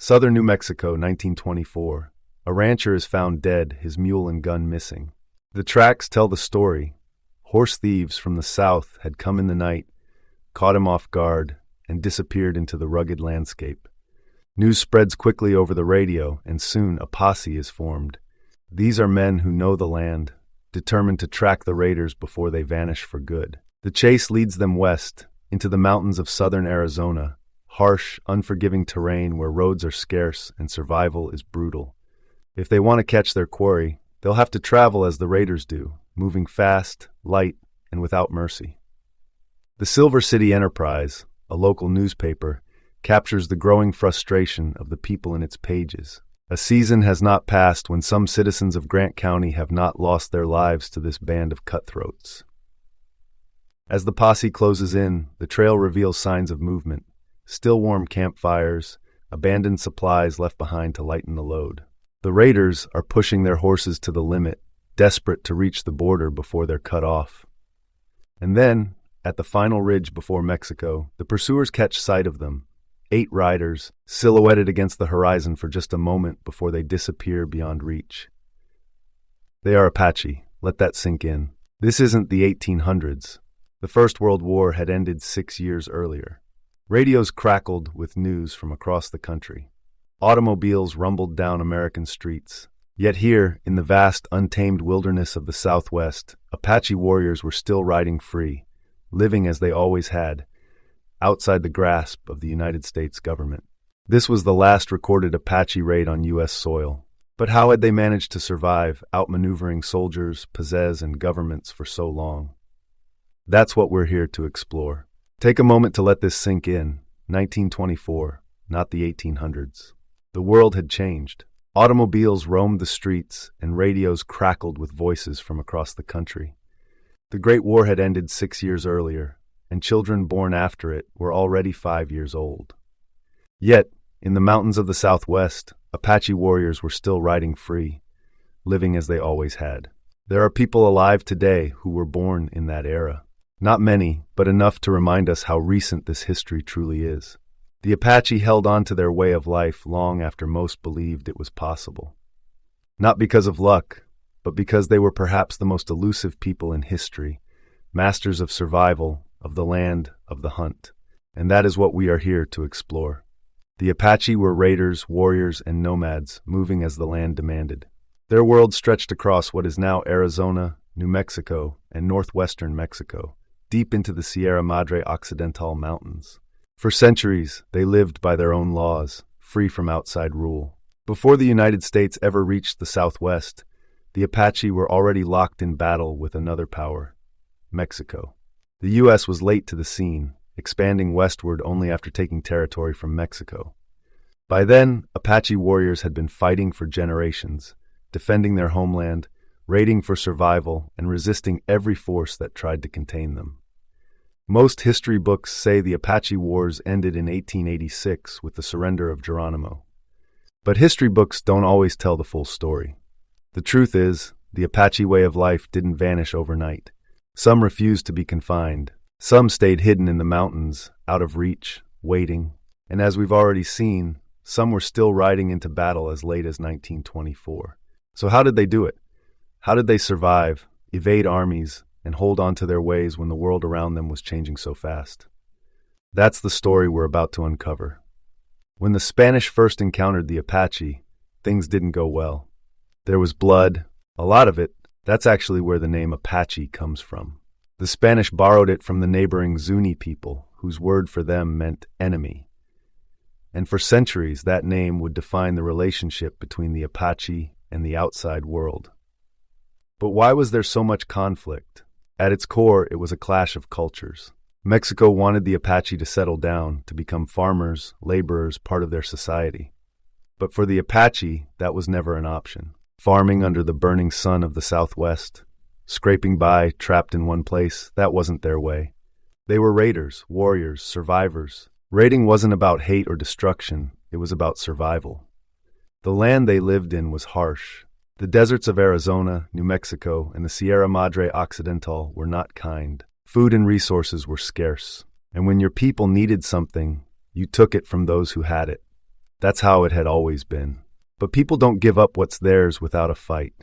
Southern New Mexico, 1924. A rancher is found dead, his mule and gun missing. The tracks tell the story. Horse thieves from the south had come in the night, caught him off guard, and disappeared into the rugged landscape. News spreads quickly over the radio, and soon a posse is formed. These are men who know the land, determined to track the raiders before they vanish for good. The chase leads them west, into the mountains of southern Arizona, harsh, unforgiving terrain where roads are scarce and survival is brutal. If they want to catch their quarry, they'll have to travel as the raiders do, moving fast, light, and without mercy. The Silver City Enterprise, a local newspaper, captures the growing frustration of the people in its pages. A season has not passed when some citizens of Grant County have not lost their lives to this band of cutthroats. As the posse closes in, the trail reveals signs of movement, still warm campfires, abandoned supplies left behind to lighten the load. The raiders are pushing their horses to the limit, desperate to reach the border before they're cut off. And then, at the final ridge before Mexico, the pursuers catch sight of them, 8 riders, silhouetted against the horizon for just a moment before they disappear beyond reach. They are Apache. Let that sink in. This isn't the 1800s. The First World War had ended 6 years earlier. Radios crackled with news from across the country. Automobiles rumbled down American streets. Yet here, in the vast, untamed wilderness of the Southwest, Apache warriors were still riding free, living as they always had, outside the grasp of the United States government. This was the last recorded Apache raid on U.S. soil. But how had they managed to survive, outmaneuvering soldiers, possess, and governments for so long? That's what we're here to explore. Take a moment to let this sink in. 1924, not the 1800s. The world had changed. Automobiles roamed the streets, and radios crackled with voices from across the country. The Great War had ended 6 years earlier, and children born after it were already 5 years old. Yet, in the mountains of the Southwest, Apache warriors were still riding free, living as they always had. There are people alive today who were born in that era. Not many, but enough to remind us how recent this history truly is. The Apache held on to their way of life long after most believed it was possible. Not because of luck, but because they were perhaps the most elusive people in history, masters of survival, of the land, of the hunt. And that is what we are here to explore. The Apache were raiders, warriors, and nomads, moving as the land demanded. Their world stretched across what is now Arizona, New Mexico, and northwestern Mexico, deep into the Sierra Madre Occidental Mountains. For centuries, they lived by their own laws, free from outside rule. Before the United States ever reached the Southwest, the Apache were already locked in battle with another power, Mexico. The U.S. was late to the scene, expanding westward only after taking territory from Mexico. By then, Apache warriors had been fighting for generations, defending their homeland, raiding for survival, and resisting every force that tried to contain them. Most history books say the Apache Wars ended in 1886 with the surrender of Geronimo. But history books don't always tell the full story. The truth is, the Apache way of life didn't vanish overnight. Some refused to be confined. Some stayed hidden in the mountains, out of reach, waiting. And as we've already seen, some were still riding into battle as late as 1924. So how did they do it? How did they survive, evade armies, and hold on to their ways when the world around them was changing so fast? That's the story we're about to uncover. When the Spanish first encountered the Apache, things didn't go well. There was blood, a lot of it. That's actually where the name Apache comes from. The Spanish borrowed it from the neighboring Zuni people, whose word for them meant enemy. And for centuries, that name would define the relationship between the Apache and the outside world. But why was there so much conflict? At its core, it was a clash of cultures. Mexico wanted the Apache to settle down, to become farmers, laborers, part of their society. But for the Apache, that was never an option. Farming under the burning sun of the Southwest, scraping by, trapped in one place, that wasn't their way. They were raiders, warriors, survivors. Raiding wasn't about hate or destruction, it was about survival. The land they lived in was harsh. The deserts of Arizona, New Mexico, and the Sierra Madre Occidental were not kind. Food and resources were scarce, and when your people needed something, you took it from those who had it. That's how it had always been. But people don't give up what's theirs without a fight.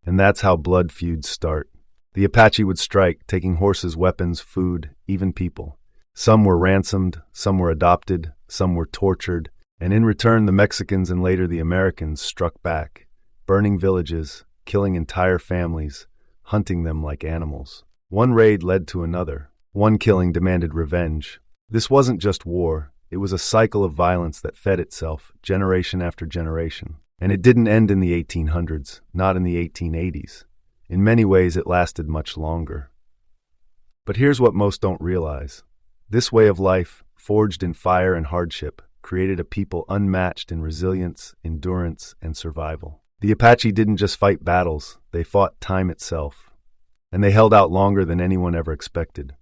And that's how blood feuds start. The Apache would strike, taking horses, weapons, food, even people. Some were ransomed, some were adopted, some were tortured, and in return the Mexicans and later the Americans struck back, burning villages, killing entire families, hunting them like animals. One raid led to another. One killing demanded revenge. This wasn't just war, it was a cycle of violence that fed itself, generation after generation. And it didn't end in the 1800s, not in the 1880s. In many ways, it lasted much longer. But here's what most don't realize. This way of life, forged in fire and hardship, created a people unmatched in resilience, endurance, and survival. The Apache didn't just fight battles, they fought time itself. And they held out longer than anyone ever expected.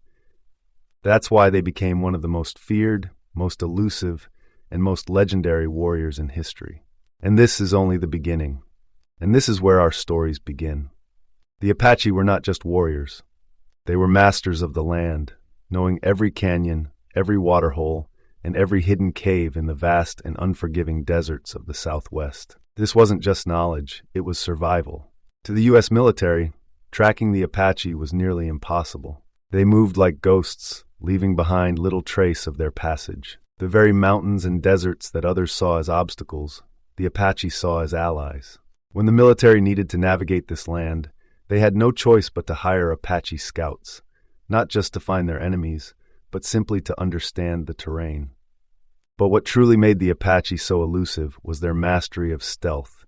That's why they became one of the most feared, most elusive, and most legendary warriors in history. And this is only the beginning. And this is where our stories begin. The Apache were not just warriors. They were masters of the land, knowing every canyon, every waterhole, and every hidden cave in the vast and unforgiving deserts of the Southwest. This wasn't just knowledge, it was survival. To the U.S. military, tracking the Apache was nearly impossible. They moved like ghosts, leaving behind little trace of their passage. The very mountains and deserts that others saw as obstacles, the Apache saw as allies. When the military needed to navigate this land, they had no choice but to hire Apache scouts, not just to find their enemies, but simply to understand the terrain. But what truly made the Apache so elusive was their mastery of stealth.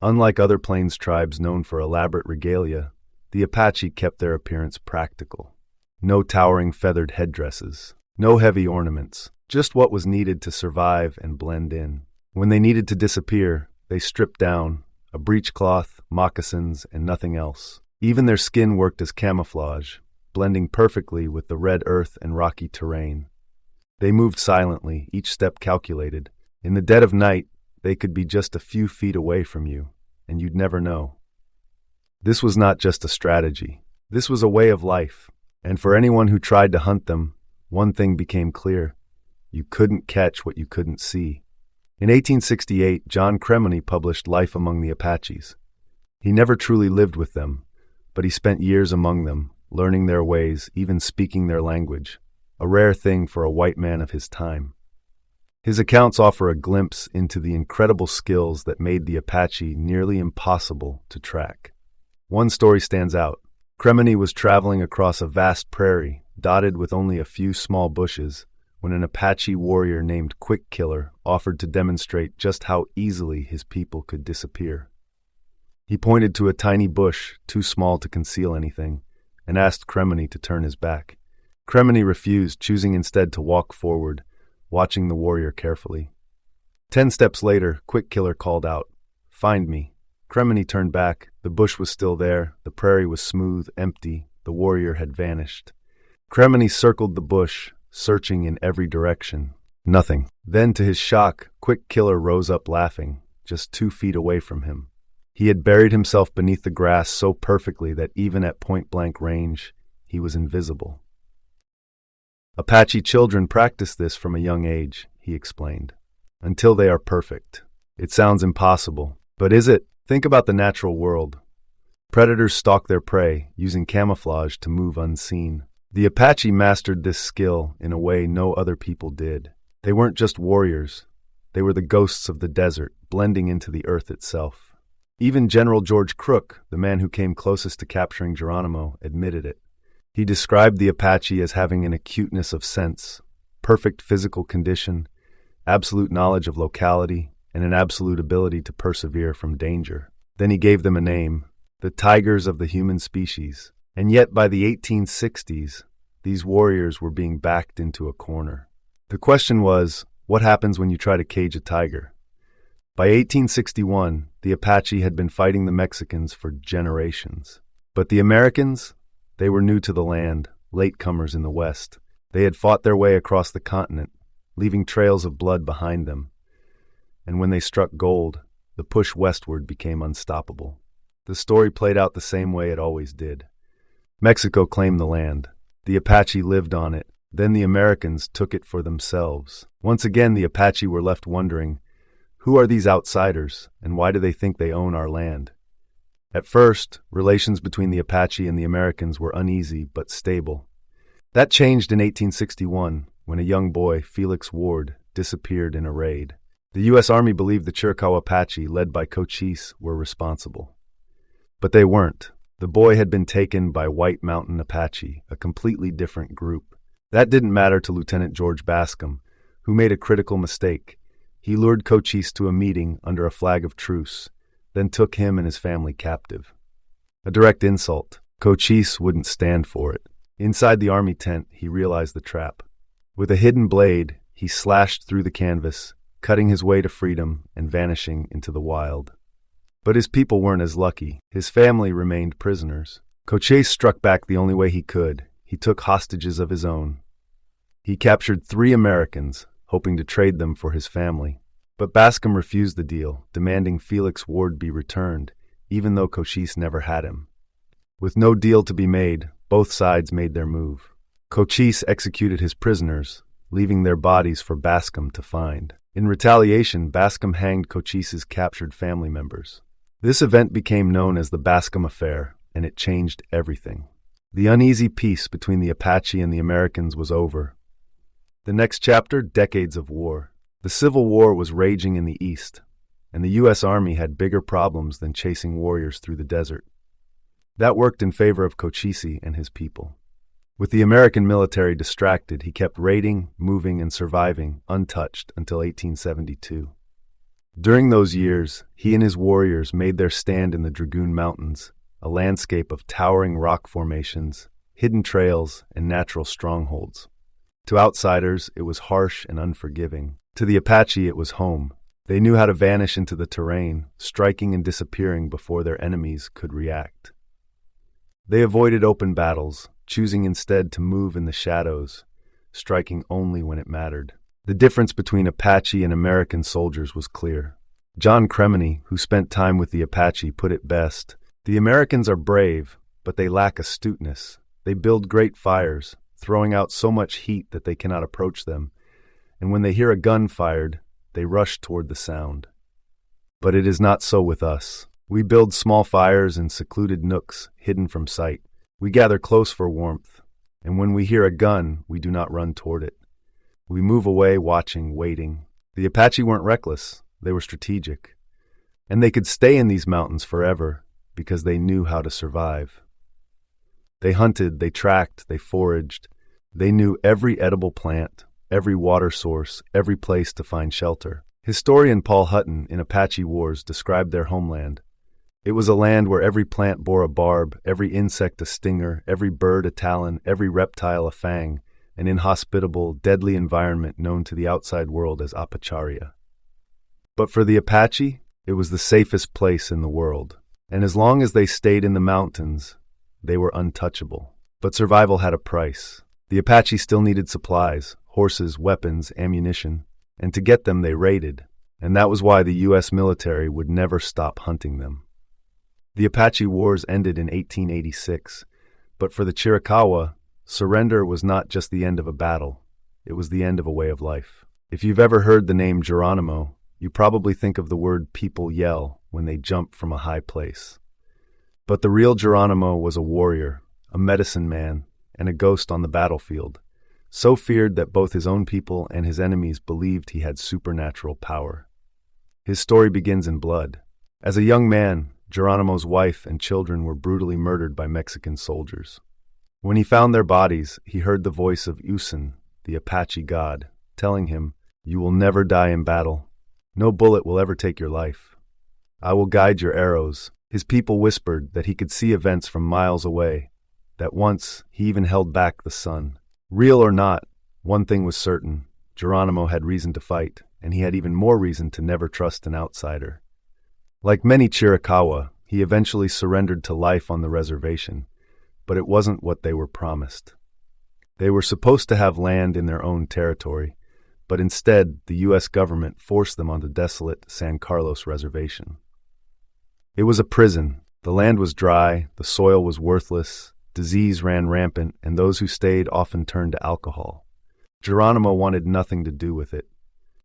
Unlike other plains tribes known for elaborate regalia, the Apache kept their appearance practical. No towering feathered headdresses, no heavy ornaments, just what was needed to survive and blend in. When they needed to disappear, they stripped down, a breechcloth, moccasins, and nothing else. Even their skin worked as camouflage, blending perfectly with the red earth and rocky terrain. They moved silently, each step calculated. In the dead of night, they could be just a few feet away from you, and you'd never know. This was not just a strategy. This was a way of life. And for anyone who tried to hunt them, one thing became clear. You couldn't catch what you couldn't see. In 1868, John Cremony published Life Among the Apaches. He never truly lived with them, but he spent years among them, learning their ways, even speaking their language, a rare thing for a white man of his time. His accounts offer a glimpse into the incredible skills that made the Apache nearly impossible to track. One story stands out. Cremony was traveling across a vast prairie, dotted with only a few small bushes, when an Apache warrior named Quick Killer offered to demonstrate just how easily his people could disappear. He pointed to a tiny bush, too small to conceal anything, and asked Cremony to turn his back. Cremony refused, choosing instead to walk forward, watching the warrior carefully. 10 steps later, Quick Killer called out, "Find me." Cremony turned back. The bush was still there, the prairie was smooth, empty, the warrior had vanished. Cremony circled the bush, searching in every direction. Nothing. Then, to his shock, Quick Killer rose up laughing, just 2 feet away from him. He had buried himself beneath the grass so perfectly that even at point-blank range, he was invisible. Apache children practice this from a young age, he explained, until they are perfect. It sounds impossible, but is it? Think about the natural world. Predators stalk their prey, using camouflage to move unseen. The Apache mastered this skill in a way no other people did. They weren't just warriors. They were the ghosts of the desert, blending into the earth itself. Even General George Crook, the man who came closest to capturing Geronimo, admitted it. He described the Apache as having an acuteness of sense, perfect physical condition, absolute knowledge of locality, and an absolute ability to persevere from danger. Then he gave them a name, the Tigers of the human species. And yet by the 1860s, these warriors were being backed into a corner. The question was, what happens when you try to cage a tiger? By 1861, the Apache had been fighting the Mexicans for generations. But the Americans? They were new to the land, latecomers in the West. They had fought their way across the continent, leaving trails of blood behind them. And when they struck gold, the push westward became unstoppable. The story played out the same way it always did. Mexico claimed the land. The Apache lived on it, Then the Americans took it for themselves. Once again, the Apache were left wondering, who are these outsiders, and why do they think they own our land? At first, relations between the Apache and the Americans were uneasy but stable. That changed in 1861, when a young boy, Felix Ward, disappeared in a raid. The U.S. Army believed the Chiricahua Apache, led by Cochise, were responsible. But they weren't. The boy had been taken by White Mountain Apache, a completely different group. That didn't matter to Lieutenant George Bascom, who made a critical mistake. He lured Cochise to a meeting under a flag of truce, then took him and his family captive. A direct insult. Cochise wouldn't stand for it. Inside the army tent, he realized the trap. With a hidden blade, he slashed through the canvas, cutting his way to freedom and vanishing into the wild. But his people weren't as lucky. His family remained prisoners. Cochise struck back the only way he could. He took hostages of his own. He captured 3 Americans, hoping to trade them for his family. But Bascom refused the deal, demanding Felix Ward be returned, even though Cochise never had him. With no deal to be made, both sides made their move. Cochise executed his prisoners, leaving their bodies for Bascom to find. In retaliation, Bascom hanged Cochise's captured family members. This event became known as the Bascom Affair, and it changed everything. The uneasy peace between the Apache and the Americans was over. The next chapter, decades of war. The Civil War was raging in the East, and the U.S. Army had bigger problems than chasing warriors through the desert. That worked in favor of Cochise and his people. With the American military distracted, he kept raiding, moving, and surviving, untouched, until 1872. During those years, he and his warriors made their stand in the Dragoon Mountains, a landscape of towering rock formations, hidden trails, and natural strongholds. To outsiders, it was harsh and unforgiving. To the Apache, it was home. They knew how to vanish into the terrain, striking and disappearing before their enemies could react. They avoided open battles, choosing instead to move in the shadows, striking only when it mattered. The difference between Apache and American soldiers was clear. John Cremeny, who spent time with the Apache, put it best: "The Americans are brave, but they lack astuteness. They build great fires, throwing out so much heat that they cannot approach them, and when they hear a gun fired, they rush toward the sound. But it is not so with us. We build small fires in secluded nooks, hidden from sight. We gather close for warmth, and when we hear a gun, we do not run toward it. We move away, watching, waiting." The Apache weren't reckless, they were strategic. And they could stay in these mountains forever because they knew how to survive. They hunted, they tracked, they foraged. They knew every edible plant, every water source, every place to find shelter. Historian Paul Hutton in Apache Wars described their homeland. It was a land where every plant bore a barb, every insect a stinger, every bird a talon, every reptile a fang, an inhospitable, deadly environment known to the outside world as Apacharia. But for the Apache, it was the safest place in the world. And as long as they stayed in the mountains, they were untouchable. But survival had a price. The Apache still needed supplies, horses, weapons, ammunition, and to get them they raided, and that was why the U.S. military would never stop hunting them. The Apache Wars ended in 1886, but for the Chiricahua, surrender was not just the end of a battle, it was the end of a way of life. If you've ever heard the name Geronimo, you probably think of the word people yell when they jump from a high place. But the real Geronimo was a warrior, a medicine man, and a ghost on the battlefield, so feared that both his own people and his enemies believed he had supernatural power. His story begins in blood. As a young man, Geronimo's wife and children were brutally murdered by Mexican soldiers. When he found their bodies, he heard the voice of Usan, the Apache god, telling him, "You will never die in battle. No bullet will ever take your life. I will guide your arrows." His people whispered that he could see events from miles away, that once he even held back the sun. Real or not, one thing was certain: Geronimo had reason to fight, and he had even more reason to never trust an outsider. Like many Chiricahua, he eventually surrendered to life on the reservation, but it wasn't what they were promised. They were supposed to have land in their own territory, but instead the U.S. government forced them on the desolate San Carlos reservation. It was a prison. The land was dry, the soil was worthless, disease ran rampant, and those who stayed often turned to alcohol. Geronimo wanted nothing to do with it.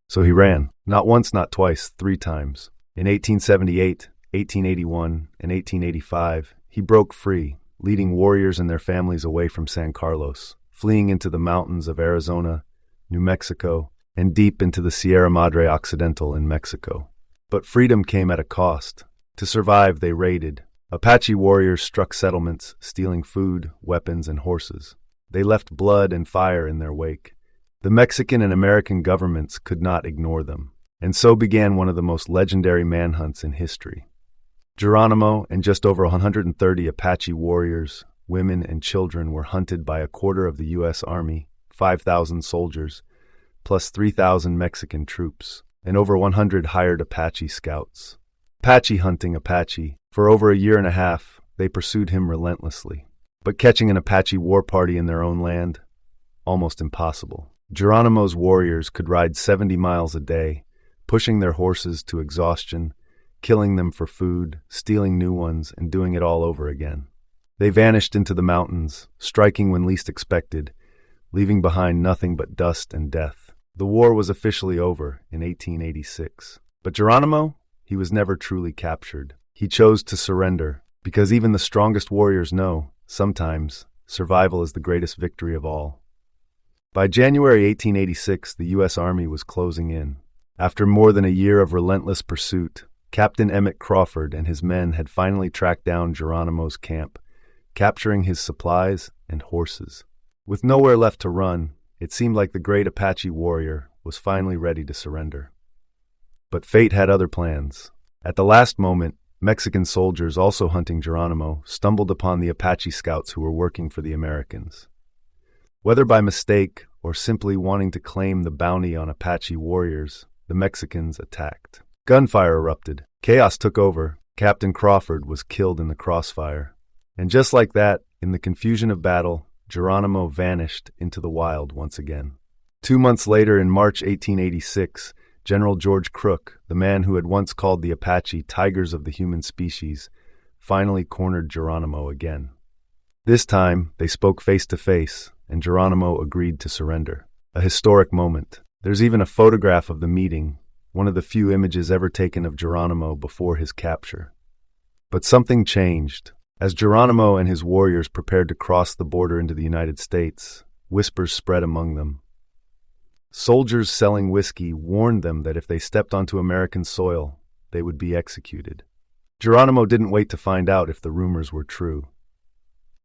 So he ran. Not once, not twice, 3 times. In 1878, 1881, and 1885, he broke free, leading warriors and their families away from San Carlos, fleeing into the mountains of Arizona, New Mexico, and deep into the Sierra Madre Occidental in Mexico. But freedom came at a cost. To survive, they raided. Apache warriors struck settlements, stealing food, weapons, and horses. They left blood and fire in their wake. The Mexican and American governments could not ignore them, and so began one of the most legendary manhunts in history. Geronimo and just over 130 Apache warriors, women, and children were hunted by a quarter of the U.S. Army, 5,000 soldiers, plus 3,000 Mexican troops, and over 100 hired Apache scouts. Apache hunting Apache. For over a year and a half, they pursued him relentlessly. But catching an Apache war party in their own land? Almost impossible. Geronimo's warriors could ride 70 miles a day, pushing their horses to exhaustion, killing them for food, stealing new ones, and doing it all over again. They vanished into the mountains, striking when least expected, leaving behind nothing but dust and death. The war was officially over in 1886. But Geronimo? He was never truly captured. He chose to surrender, because even the strongest warriors know, sometimes, survival is the greatest victory of all. By January 1886, the U.S. Army was closing in. After more than a year of relentless pursuit, Captain Emmett Crawford and his men had finally tracked down Geronimo's camp, capturing his supplies and horses. With nowhere left to run, it seemed like the great Apache warrior was finally ready to surrender. But fate had other plans. At the last moment, Mexican soldiers also hunting Geronimo stumbled upon the Apache scouts who were working for the Americans. Whether by mistake or simply wanting to claim the bounty on Apache warriors, the Mexicans attacked. Gunfire erupted. Chaos took over. Captain Crawford was killed in the crossfire. And just like that, in the confusion of battle, Geronimo vanished into the wild once again. 2 months later, in March 1886, General George Crook, the man who had once called the Apache tigers of the human species, finally cornered Geronimo again. This time, they spoke face to face, and Geronimo agreed to surrender. A historic moment. There's even a photograph of the meeting, one of the few images ever taken of Geronimo before his capture. But something changed. As Geronimo and his warriors prepared to cross the border into the United States, whispers spread among them. Soldiers selling whiskey warned them that if they stepped onto American soil, they would be executed. Geronimo didn't wait to find out if the rumors were true.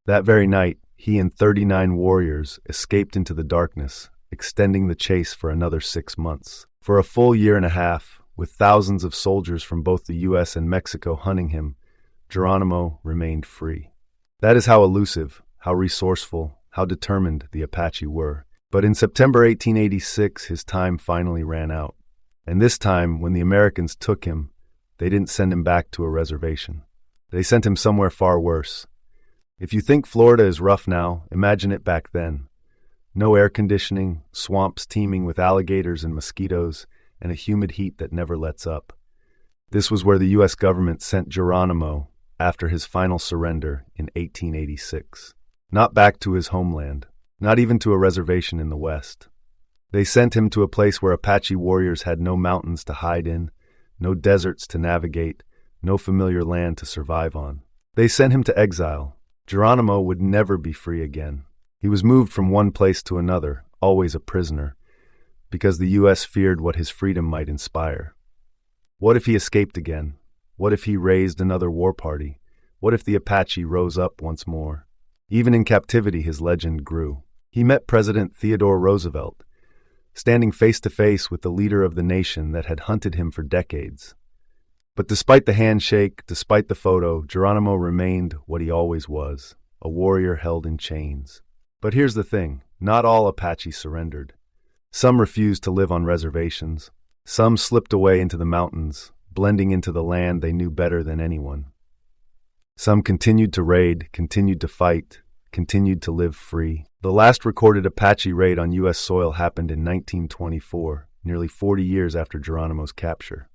That very night, he and 39 warriors escaped into the darkness, extending the chase for another 6 months. For a full year and a half, with thousands of soldiers from both the U.S. and Mexico hunting him, Geronimo remained free. That is how elusive, how resourceful, how determined the Apache were. But in September 1886, his time finally ran out. And this time, when the Americans took him, they didn't send him back to a reservation. They sent him somewhere far worse. If you think Florida is rough now, imagine it back then. No air conditioning, swamps teeming with alligators and mosquitoes, and a humid heat that never lets up. This was where the U.S. government sent Geronimo after his final surrender in 1886. Not back to his homeland, not even to a reservation in the West. They sent him to a place where Apache warriors had no mountains to hide in, no deserts to navigate, no familiar land to survive on. They sent him to exile. Geronimo would never be free again. He was moved from one place to another, always a prisoner, because the U.S. feared what his freedom might inspire. What if he escaped again? What if he raised another war party? What if the Apache rose up once more? Even in captivity, his legend grew. He met President Theodore Roosevelt, standing face to face with the leader of the nation that had hunted him for decades. But despite the handshake, despite the photo, Geronimo remained what he always was, a warrior held in chains. But here's the thing, not all Apache surrendered. Some refused to live on reservations. Some slipped away into the mountains, blending into the land they knew better than anyone. Some continued to raid, continued to fight, continued to live free. The last recorded Apache raid on U.S. soil happened in 1924, nearly 40 years after Geronimo's capture.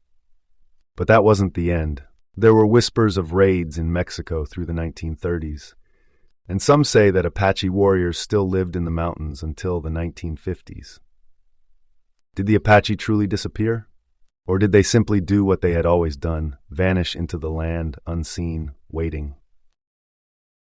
But that wasn't the end. There were whispers of raids in Mexico through the 1930s. And some say that Apache warriors still lived in the mountains until the 1950s. Did the Apache truly disappear? Or did they simply do what they had always done, vanish into the land, unseen, waiting?